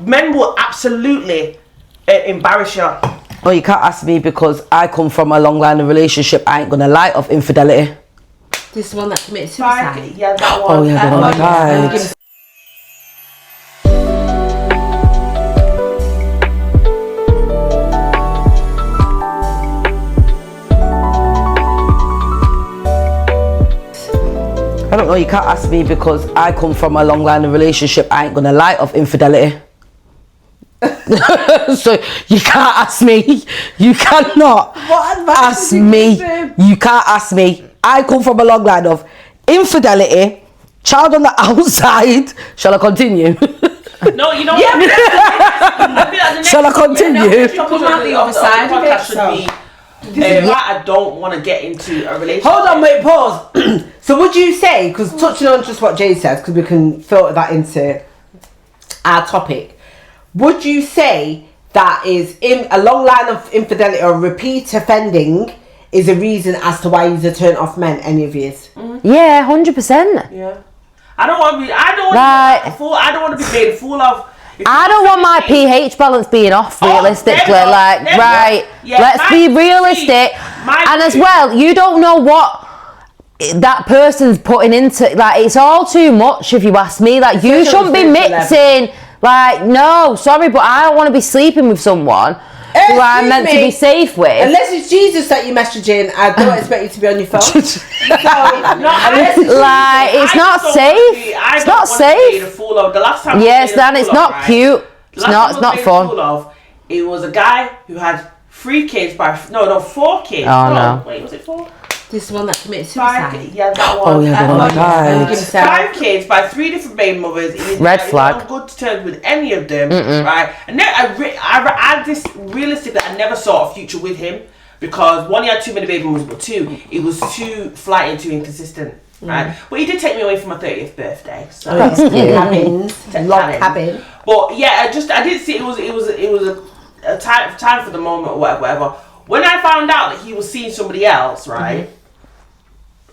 men will absolutely embarrass you. Oh, you can't ask me because I come from a long line of relationship. I ain't gonna lie, of infidelity. This is the one that committed suicide. Yeah, that one. Oh yeah, the one that died. I don't know, you can't ask me because I come from a long line of relationship. I ain't gonna lie, of infidelity. So you can't ask me. You cannot ask me. You can't ask me. I come from a long line of infidelity, child on the outside. Shall I continue? No, you know what? Shall I continue? Come out the other side of it. I don't want to get into a relationship. Hold on, wait, pause. So would you say, because touching on just what Jay says, because we can filter that into our topic, would you say that is in a long line of infidelity or repeat offending is a reason as to why you're turned off men, any of yous? Yeah, 100%. Yeah. I don't want to be. I don't want to be made a fool of. I don't want my pH balance being off, realistically. Let's be realistic. And as well, you don't know what that person's putting into. Like, it's all too much, if you ask me. Like, you shouldn't be mixing. Like, no, sorry, but I don't want to be sleeping with someone who I'm meant to be safe with. Unless it's Jesus that you messaging, I don't expect you to be on your phone. It's not safe. It's not safe. The last time yes, Dan, it's not cute. It's not fun. It was a guy who had 4 kids. Oh no. Wait, was it 4? This is the one that committed suicide. Yeah, that one. Oh yeah, the one that died. 5 kids by 3 different baby mothers. Red flag. On good terms with any of them, right? And then I this realistically, I never saw a future with him because 1, he had too many baby mothers, but 2, he was too flighty, too inconsistent. Right, but he did take me away for my 30th birthday. So Log cabin. But yeah, I did see it was a time for the moment or whatever. When I found out that he was seeing somebody else, right,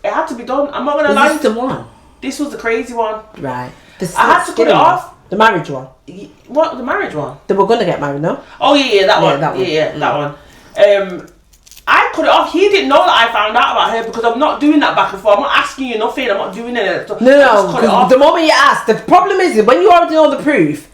it had to be done. I'm not gonna lie. Was this the one? This was the crazy one. Right. I had to cut it off. The marriage one. What, the marriage one? They were gonna get married, no? Oh yeah, that one. That one. I cut it off. He didn't know that I found out about her because I'm not doing that back and forth. I'm not asking you nothing. I'm not doing any stuff. No. The moment you ask, the problem is when you already know the proof.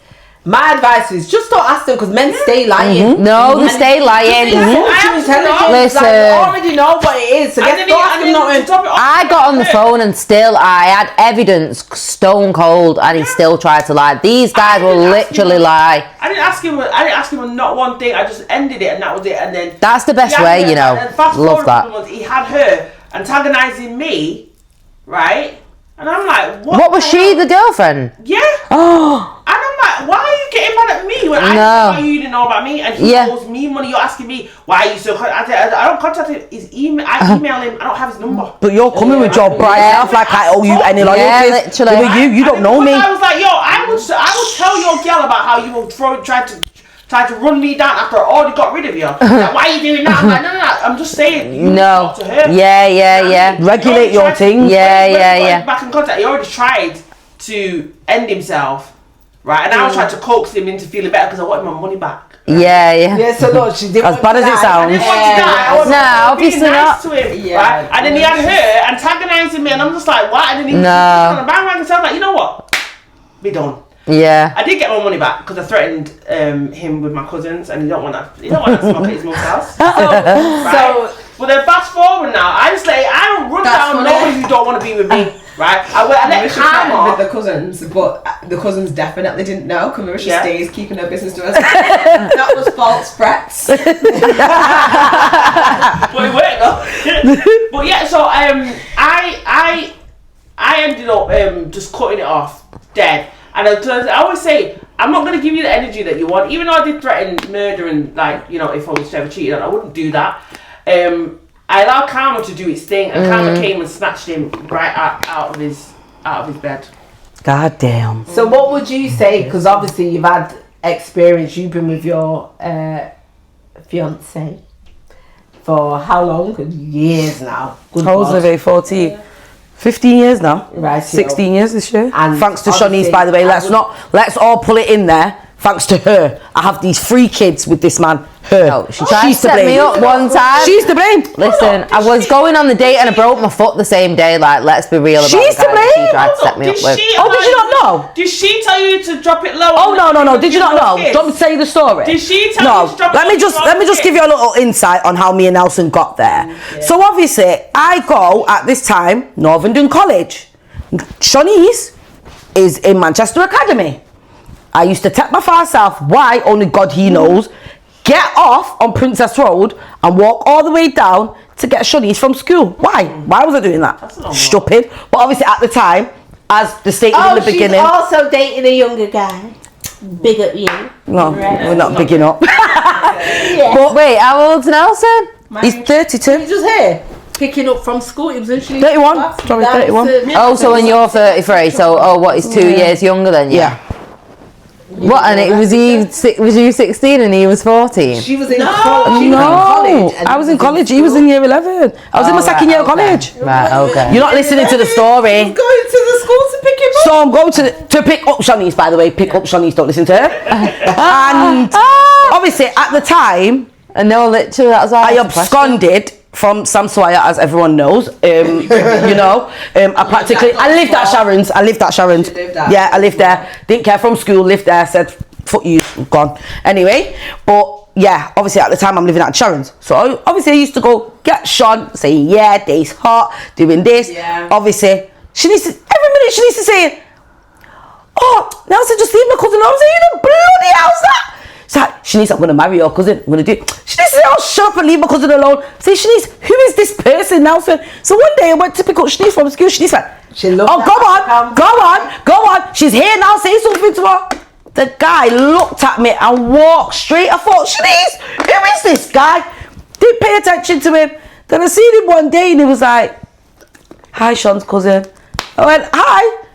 My advice is just don't ask them because men stay lying. No, they stay lying. Listen, I already know what it is. So don't ask them nothing. I got on the phone and still I had evidence stone cold, and he still tried to lie. These guys will literally lie. I didn't ask him not one thing. I just ended it and that was it. And then that's the best way, you know. Love that. He had her antagonizing me, right? And I'm like, what was she, the girlfriend? Yeah. Oh. And I'm like, why are you getting mad at me when I know why you didn't know about me? And he owes me money. You're asking me why are you so. I don't contact him. His email. I email him. I don't have his number. But you're coming with your bright self like I owe you any loyalty. Literally. You don't know me. I was like, yo, I would tell your girl about how you will try to run me down after I already got rid of you. Like, why are you doing that? I'm like, no. I'm just saying. You talk to her. Yeah. Regulate your thing. Yeah. Back in contact. He already tried to end himself, right? And I was trying to coax him into feeling better because I wanted my money back. Yeah. Yeah, so look, she didn't as bad as it sounds. I didn't want to die. No, obviously nice not. To him, right? And then he had her antagonizing me, and I'm just like, what? And then he was kind of bang myself, like, you know what? Be done. Yeah. I did get my money back because I threatened him with my cousins, and he don't want that smoke at his mum's house. So, but then fast forward now, I don't run down no one who don't want to be with me. Right, I let Karma with the cousins, but the cousins definitely didn't know. Marisha stays keeping her business to herself. That was false threats. But it worked though. But yeah, so I ended up just cutting it off dead. And I always say, I'm not going to give you the energy that you want, even though I did threaten murder and if I was ever cheated on, I wouldn't do that. I allowed karma to do its thing, and karma came and snatched him right out of his bed. God damn. So what would you say? Because obviously you've had experience. You've been with your fiance for how long? Years now. How old was I? 14. 15 years now. Right. 16 years this year. And thanks to Shanice, by the way. Let's all pull it in there. thanks to her, I have these 3 kids with this man. Her. Oh, she tried to She's to set blame. me up one time. She's to blame. Listen, I was going on the date and I broke my foot the same day. Like, let's be real about She's the to guy that blame. she tried to set me up with. Oh, did you not know? Did she tell you to drop it low? Oh no! Did you not know? Do you want me to tell you the story? Did she tell you to drop it low? Let me just give you a little insight on how me and Nelson got there. Yeah. So obviously, I go at this time Northern College. Shanice is in Manchester Academy. I used to take my far south. Why? Only God he knows. Get off on Princess Road and walk all the way down to get Shanice from school. Why? Why was I doing that? Stupid. But obviously at the time, as the stated in the beginning. She's also dating a younger guy. Big up you. No, we're not bigging up. Yeah. But wait, how old's Nelson? He's 32. He's just here. Picking up from school. He was in 31. Sorry, 31. Oh, so when you're 33, so what? He's 2 years younger than you. Yeah. What? And it was you 16 and he was 14. She was in No, college. I was in college. He was in year 11. I was in my second year of college. Right, okay. You're not listening to the story. Going to the school to pick him up. So I'm going to pick up Shanice, by the way. Pick up Shanice, don't listen to her. And obviously, at the time, And no, literally, that was all. I absconded from Sam Swire, as everyone knows. You know, I lived at Sharon's. Yeah, I lived there. Didn't care from school. Lived there. Said, "Fuck you, gone." Anyway, but yeah, obviously at the time I'm living at Sharon's. So obviously I used to go get Sean, saying, "Yeah, day's hot, doing this." Yeah. Obviously, she needs to every minute she needs to say, "Oh, Nelson, just leave my cousin." I'm saying, "You bloody hell's that?" She's like, Shanice, I'm going to marry your cousin. I'm going to do it. She needs to say, "Oh, shut up and leave my cousin alone." Say, Shanice, who is this person, Nelson? So one day I went to pick up Shanice from school. Shanice went, "Oh, go on. She's here now. Say something to her." The guy looked at me and walked straight. I thought, Shanice, who is this guy? Didn't pay attention to him. Then I seen him one day and he was like, "Hi, Sean's cousin." I went, "Hi."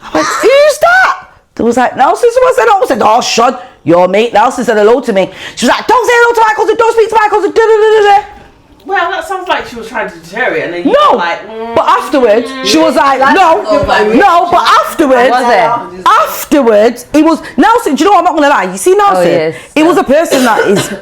I went, "Who's that?" There was like, Nelson. Someone said, "Oh," I said, "Oh, Sean, your mate Nelson said hello to me." She was like, "Don't say hello to my cousin, don't speak to my cousin." Well, that sounds like she was trying to deter it, and then you No, were like, but afterwards she was like, no, but afterwards it was Nelson. Do you know what? I'm not gonna lie. You see Nelson, yes. it was a person that is.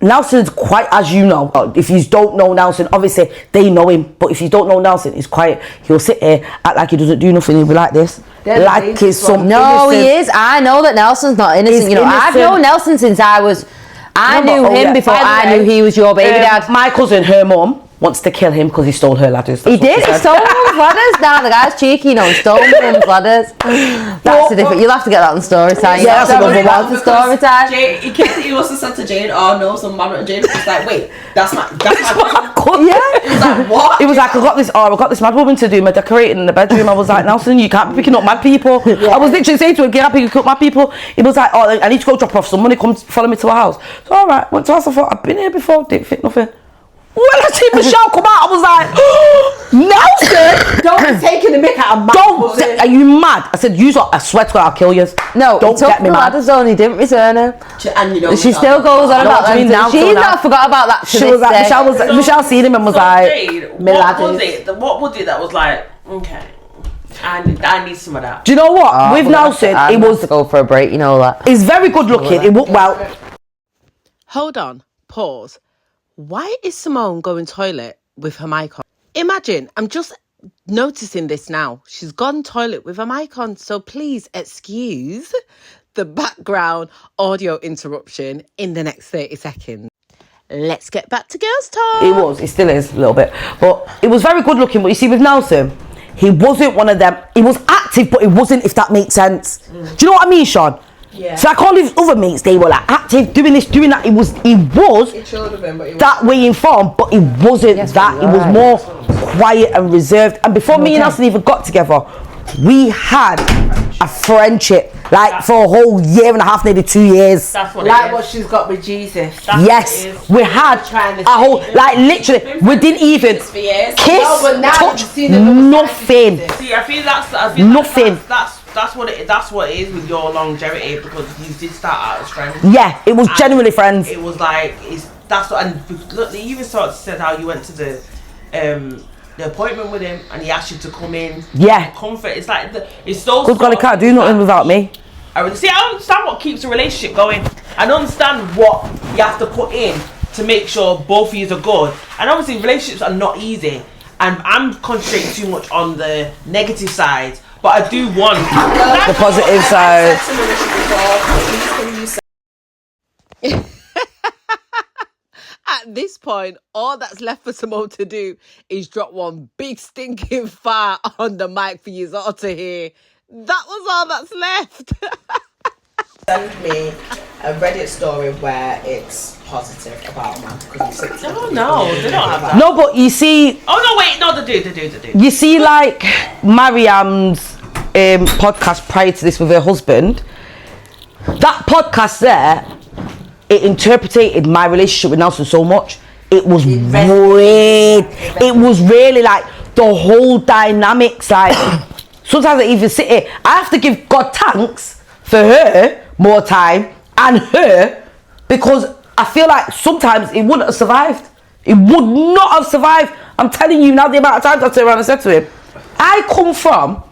Nelson's quite, as you know, if you don't know Nelson, obviously they know him, but if you don't know Nelson, he's quiet. He'll sit here, act like he doesn't do nothing. He'll be like this, like he's some No, innocent. he is. I know that Nelson's not innocent. He's you know, I've innocent. known Nelson since I knew him before I knew he was your baby dad. My cousin, her mum, wants to kill him because he stole her ladders. He did. He stole mum's ladders. Nah, the guy's cheeky. You know, he stole mum's ladders. That's a different. You'll have to get that on story time. Yeah, that's another one. For story time. Jane, in case he must have said to Jane, "Oh no, some man and Jane was like, wait, that's my Yeah. He was like, what? He was like, I got this mad woman to do my decorating in the bedroom. I was like, Nelson, you can't be picking up mad people. I was literally saying to him, "Can't pick up mad people." He was like, "Oh, I need to go drop off some money. Come follow me to a house." So all right, went to house. I thought, I've been here before. Didn't fit nothing. When I see Michelle come out, I was like, Nelson, Don't be taking the mick out of my cousin. are you mad? I said, I swear to God, I'll kill you. No, don't he took get me the mad. ladders on. He didn't return her. And you know, She still goes on about what do you mean them. now, She's so now? not forgot about that. She was like, Michelle seen him and was like, Jade, what was it that was like, okay, I need some of that? do you know what? With Nelson, I it was was, to go for a break. You know that. he's very good looking. It looked well. Hold on, pause. Why is Simone going toilet with her mic on? Imagine, I'm just noticing this now. She's gone toilet with her mic on. So please excuse the background audio interruption in the next 30 seconds. Let's get back to girls' talk. It still is a little bit. But it was very good looking. But you see, with Nelson, he wasn't one of them. He was active, but he wasn't, if that makes sense. Do you know what I mean, Sean? Yeah. So like all his other mates, they were like active, doing this, doing that. He was chilled with him, but he that way informed, but he wasn't that. He was more quiet and reserved. And before me and Nelson even got together, we had a friendship like for a whole year and a half, maybe 2 years. That's what Like it what is. she's got with Jesus. Yes, we had a whole, like literally, we didn't even kiss, touch, nothing. See, I feel Nothing. That's what it is with your longevity, because you did start out as friends. Yeah, it was genuinely friends. It was like and look, you even said how you went to the appointment with him and he asked you to come in. Yeah. Comfort. It's like it's so. Good God, he can't do nothing without me. See, I understand what keeps a relationship going. I understand what you have to put in to make sure both of you are good. And obviously, relationships are not easy. And I'm concentrating too much on the negative side, but I do want the positive side. At this point, all that's left for Simone to do is drop one big stinking fart on the mic for you all to hear. That was all that's left. Send me a Reddit story where it's positive about a man because he's 60. No, they don't have that. No, but you see... Oh, no, wait, no, they do. You see, like, Maryam's podcast prior to this with her husband, that podcast there, it interpreted my relationship with Nelson so much. It was weird. It was really like the whole dynamics. Like sometimes I even sit here. I have to give God thanks for her more time and her because I feel like sometimes it wouldn't have survived. It would not have survived. I'm telling you now the amount of times I turned around and said to him, I come from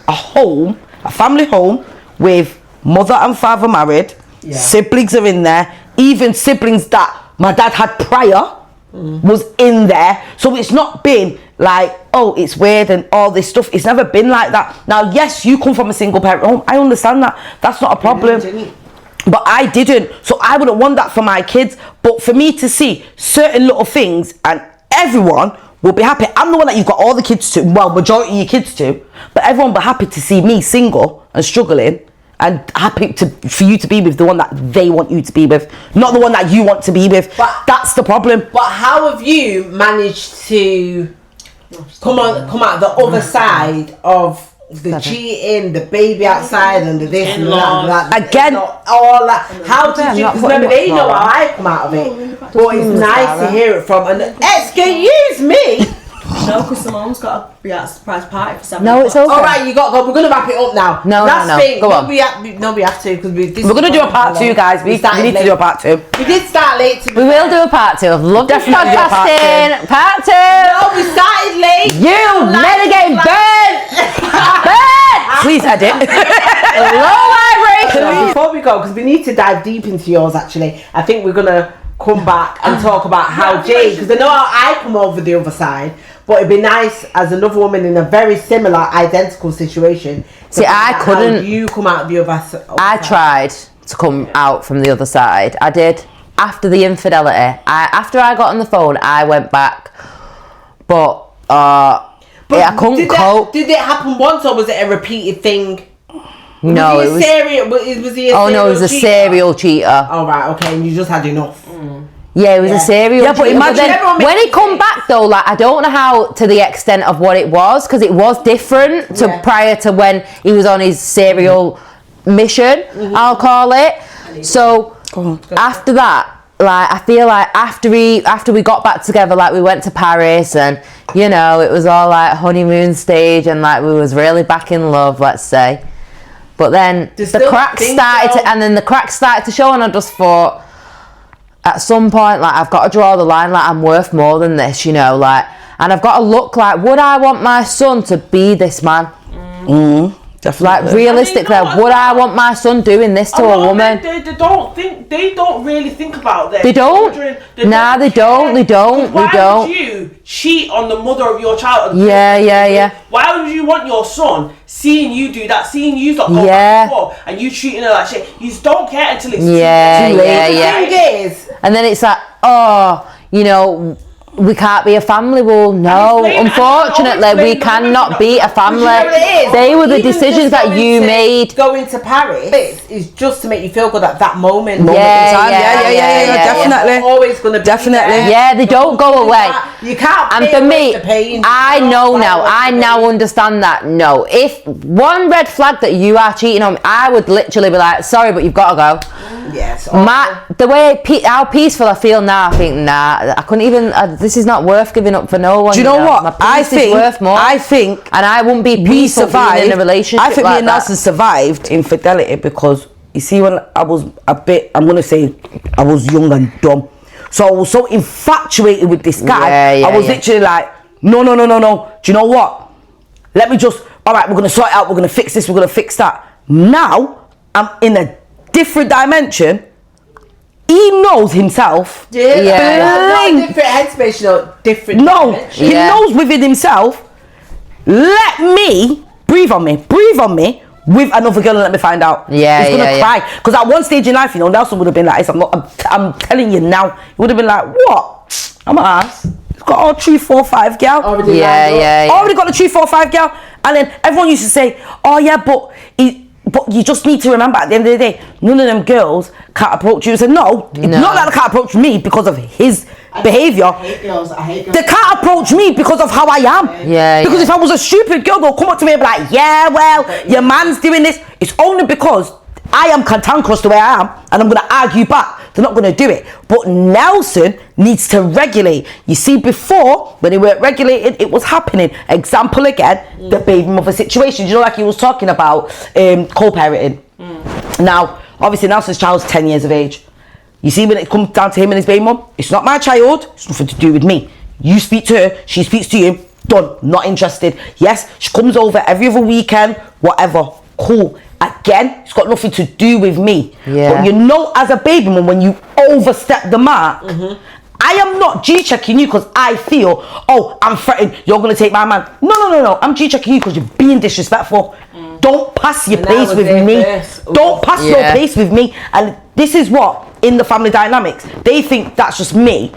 a home, a family home with mother and father married. Yeah. Siblings are in there. Even siblings that my dad had prior was in there. So it's not been like, oh, it's weird and all this stuff. It's never been like that. Now, yes, you come from a single parent home. I understand that. That's not a problem. But I didn't. So I wouldn't want that for my kids. But for me to see certain little things and everyone will be happy. I'm the one that you've got all the kids to, well, majority of your kids to. But everyone will be happy to see me single and struggling. And happy for you to be with the one that they want you to be with, not the one that you want to be with. But that's the problem. But how have you managed to come out the other side of the cheating, the baby outside, and the this and that? Again, all that. How did you? Because remember, they know how I come out of it. But it's nice to hear it from. And excuse me. No, because Simone's got to be at a surprise party for 7 No, it's okay. All right, you got to go. We're going to wrap it up now. No. Go on. We have to because we're going to do a part 2, guys. We need to do a part 2. We did start late. We will do a part 2. I've loved this podcasting. Part 2. No, we started late. You men are getting burnt. Please edit. Low vibration. Before we go, because we need to dive deep into yours. Actually, I think we're gonna come back and talk about how Jade, because I know how I come over the other side. But it'd be nice as another woman in a very similar, identical situation. See, I couldn't. How you come out the other side. I tried to come out from the other side. I did. After the infidelity, after I got on the phone, I went back. But I couldn't cope. Did it happen once or was it a repeated thing? No, was he a serial cheater. Oh, right, okay. And you just had enough. Yeah, it was a serial cheater. But imagine when it come back though, like I don't know how to the extent of what it was because it was different to prior to when he was on his serial mission. I'll call it. So after that, like I feel like after we got back together, like we went to Paris and you know it was all like honeymoon stage and like we was really back in love, let's say. But then the cracks started to show and I just thought. At some point, like, I've got to draw the line, like, I'm worth more than this, you know, like, and I've got to look like, would I want my son to be this man? Definitely. Like, realistically, would I want my son doing this to a woman? They don't really think about that. They don't? Nah, they don't. Why would you cheat on the mother of your child? Yeah. Why would you want your son seeing you do that, seeing you not go back and forth, and you treating her like shit? You don't care until it's too late. Yeah. The thing is, and then it's like, oh, you know, we can't be a family. Well, no, unfortunately, we cannot be a family. They were the decisions that you made. Going to Paris is just to make you feel good at that moment. Yeah, definitely. Always going to be definitely. Yeah, they don't go away. You can't. And for me, the pain. I know now. I now understand that. No, if one red flag that you are cheating on me, I would literally be like, sorry, but you've got to go. Yes. The way how peaceful I feel now, I think I couldn't even. This is not worth giving up for no one. Do you know what? My peace is worth more. I think, and I wouldn't be peaceful being in a relationship. I think like me and Nelson survived infidelity because you see, when I was a bit, I'm gonna say, I was young and dumb, so I was so infatuated with this guy. I was literally like, no. Do you know what? Let me just. All right, we're gonna sort it out. We're gonna fix this. We're gonna fix that. Now I'm in a different dimension. He knows himself. Not different headspace, different dimension. He knows within himself. Let me breathe on me with another girl and let me find out. He's gonna cry because at one stage in life, Nelson would have been like, I'm telling you now, he would have been like, what? I'm an ass. He's got all 3, 4, 5 gal. Already got the 3, 4, 5 gal, and then everyone used to say, oh yeah, but you just need to remember at the end of the day, none of them girls can't approach you. I said, no, it's not that they can't approach me because of his behaviour. I hate girls. They can't approach me because of how I am. Because if I was a stupid girl, they'll come up to me and be like, yeah, well, your man's doing this. It's only because I am cantankerous the way I am and I'm going to argue back. They're not going to do it. But Nelson needs to regulate. You see, before, when they weren't regulated, it was happening. Example again, the baby mother situation. Like he was talking about co-parenting. Now, obviously Nelson's child's 10 years of age. You see, when it comes down to him and his baby mum, it's not my child, it's nothing to do with me. You speak to her, she speaks to you, done, not interested. Yes, she comes over every other weekend, whatever, cool. Again, it's got nothing to do with me. But as a baby mum, when you overstep the mark, I am not G-checking you because I feel, I'm threatened, you're going to take my man. No. I'm G-checking you because you're being disrespectful. Don't pass your place with me. Don't pass your place with me. And this is what, in the family dynamics, they think that's just me.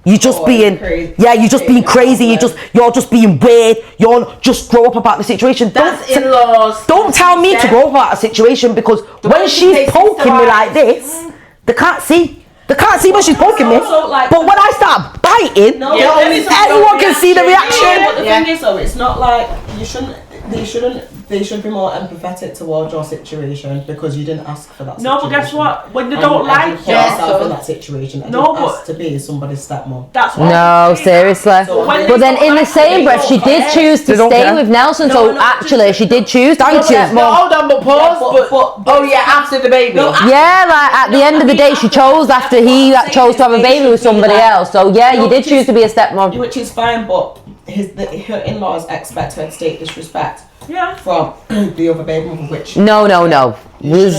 You're just being crazy. You're just being crazy. You're just being weird. You're just grow up about the situation. That's in-laws. Don't tell me to grow up about a situation because when she's poking me like this, they can't see. They can't see when she's poking me. But when I start biting, everyone can see the reaction. But the thing is, though, it's not like they should be more empathetic towards your situation because you didn't ask for that situation. No, but guess what? When they don't like you, in that situation, I didn't ask to be somebody's stepmom. That's what. No, seriously. But then in the same breath, she did choose to stay with Nelson. So actually, she did choose to be stepmom. Hold on, but pause. After the baby. Yeah, like at the end of the day, she chose after he chose to have a baby with somebody else. So yeah, you did choose to be a stepmom. Which is fine, but her in-laws expect her to take disrespect. From the other baby mother, which no, you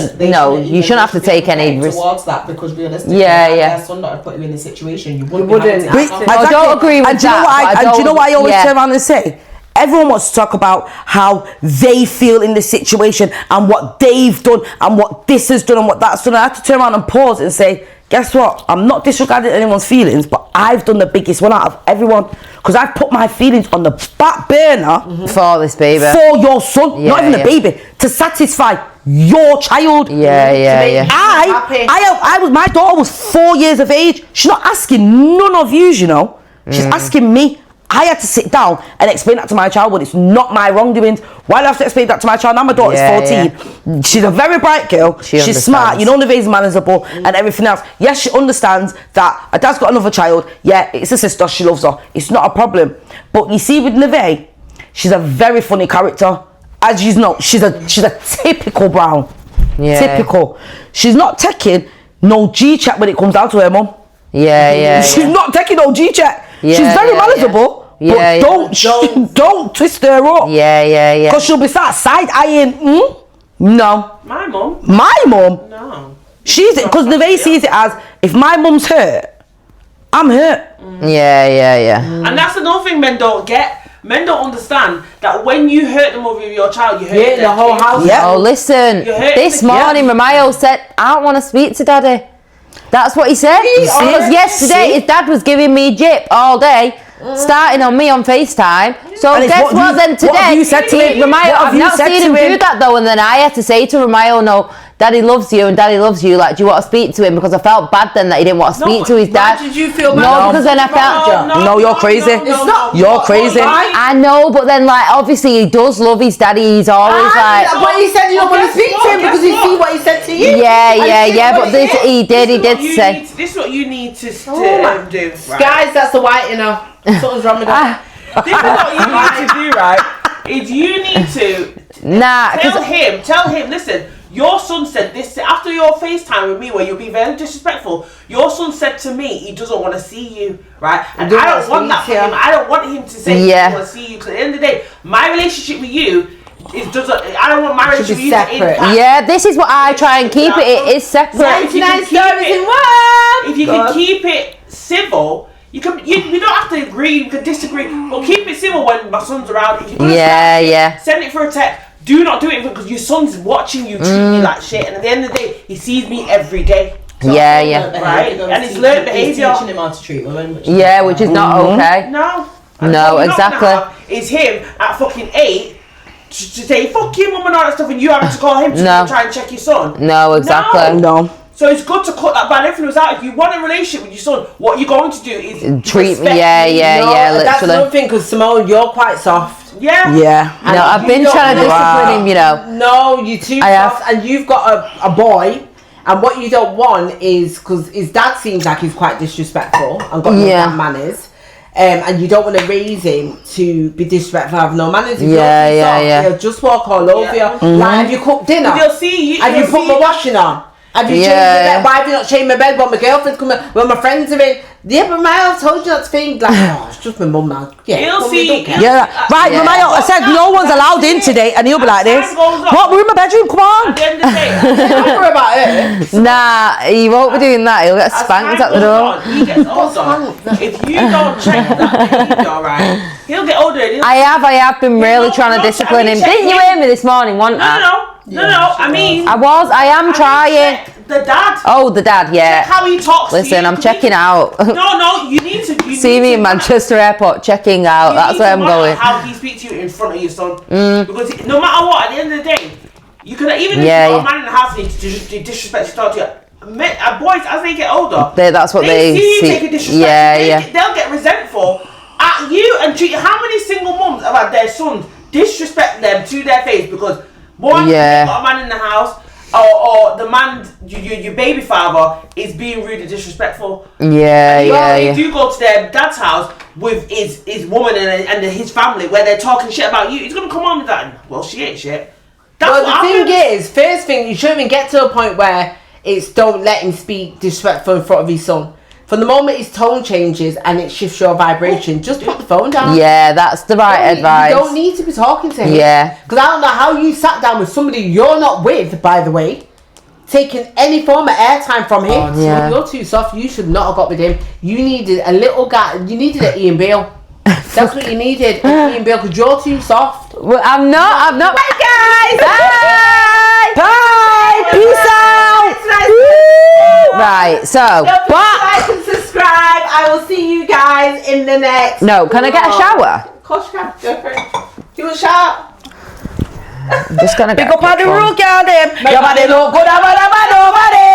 shouldn't have to take any risk towards that because realistically, their son not put you in this situation, you wouldn't. I don't agree with that. Do you know what I always turn around and say? Everyone wants to talk about how they feel in this situation and what they've done and what this has done and what that's done. I have to turn around and pause and say, guess what? I'm not disregarding anyone's feelings, but I've done the biggest one out of everyone because I've put my feelings on the back burner for this baby, for your son, not even the baby, to satisfy your child. My daughter was 4 years of age. She's not asking none of you, she's asking me. I had to sit down and explain that to my child when it's not my wrongdoings. Why do I have to explain that to my child? Now my daughter's 14. She's a very bright girl. She's smart. Neve's manageable and everything else. Yes, she understands that her dad's got another child. Yeah, it's a sister. She loves her. It's not a problem. But you see with Neve, she's a very funny character. As you know, she's a typical Brown. Typical. She's not taking no G-check when it comes down to her mum. She's not taking no G-check. She's very manageable. But don't twist her up. Because she'll be side eyeing. No. My mum. No. She's because Neve sees it as if my mum's hurt, I'm hurt. And that's another thing men don't get. Men don't understand that when you hurt the mother of your child, you hurt the whole house. Oh, listen. This morning, Romeo said, "I don't want to speak to Daddy." That's what he said. Because yesterday his dad was giving me jip all day, starting on me on FaceTime. So guess what then today? What have you said to him? Romeo, I've not seen him do that though, and then I had to say to Romeo, no, Daddy loves you and Daddy loves you. Like, do you want to speak to him? Because I felt bad then that he didn't want to speak to his dad. Why did you feel bad? No, because then I felt... No, you're crazy. You're crazy. I know, but then like obviously he does love his daddy. He's always like... But he said you don't want to speak to him because you see what he said to you. Yeah, but this he did say... This is what you need to do. Guys, that's the white, Something's wrong with that. This is what you need to do, right? Is you need to tell him, listen, your son said this after your FaceTime with me where you'll be very disrespectful. Your son said to me he doesn't want to see you, right? And I don't want that for him. I don't want him to say he doesn't want to see you because at the end of the day, my relationship with you It doesn't. I don't want marriage Should to be be separate. Yeah, this is what I try and keep it. It is separate. If you can 99 keep stories it- in one. If you can keep it civil, you can. You don't have to agree. You can disagree, but keep it civil when my son's around. If you're gonna snap shit, send it for a text. Do not do it because your son's watching you treat you like shit, and at the end of the day, he sees me every day. So Right, and it's learned behaviour. Teaching him how to treat women. Which is not okay. No. No, exactly. Is him at fucking 8 to say fuck you, mum, and all that stuff, and you having to call him to try and check your son. No, exactly. No. So it's good to cut that bad influence out. If you want a relationship with your son, what you're going to do is treat me. respect me. That's Literally. one thing, because Simone, you're quite soft. Yeah. Yeah. No, I've been trying to discipline him, you know. No, you're too soft, and you've got a boy, and what you don't want is, because his dad seems like he's quite disrespectful and got no damn manners. And you don't want to raise him to be disrespectful, have no manners. If you're too soft, he'll just walk all over you. Like, have you cooked dinner? They'll see you. Have you put my washing on? Have you changed the bed? Why have you not changed my bed when my girlfriend's coming? When my friends are in? Yeah, but I told you not to think. Like, oh, it's just my mum now. Yeah, He'll mum, see. don't care. Right, Ramaya, I said no one's allowed in today, and he'll be like this. What? We're in my bedroom. Come on. At the end of the day, Don't worry about it. Nah, he won't be doing that. He'll get as spanked time at the goes door. on, he gets older. If you don't check that behaviour, right, he'll get older. And I have been really trying to discipline him. Didn't you hear me this morning, wasn't I? No. I mean, I am trying. check the dad. Oh, the dad, Check how he talks. Listen, to you. I'm checking out. No, you need to. You See need me to in Manchester Airport checking out. You That's need where to I'm monitor going. How he speaks to you in front of your son, because no matter what, at the end of the day, you could even if Yeah, you've got a man in the house and he disrespects to talk to you. Boys, as they get older, That's what they see you see. take a disrespect. They'll get resentful at you and treat you. How many single mums have had their sons disrespect them to their face because one, you've got a man in the house, or the man, your baby father, is being rude and disrespectful. You do go to their dad's house with his woman and his family where they're talking shit about you. He's gonna come on with that. Well, she ain't shit. That's Well, the thing is, first thing, you shouldn't even get to a point where it's don't let him speak disrespectful in front of his son. From the moment his tone changes and it shifts your vibration, just put the phone down. Yeah, that's the right advice. You don't need to be talking to him. Yeah. Because I don't know how you sat down with somebody you're not with, by the way, taking any form of airtime from him. Oh, yeah. So you're too soft. You should not have got with him. You needed a little guy. You needed an Ian Bale. That's what you needed, an Ian Bale, because you're too soft. Well, I'm not. Bye, guys. Bye. Bye. Peace out. Right, so. Don't forget to like and subscribe. I will see you guys in the next. No, can I get a shower? Of course you can. Go for it. You want a shower? I'm just gonna Big get up on the rookie on them. Your body look good, nobody.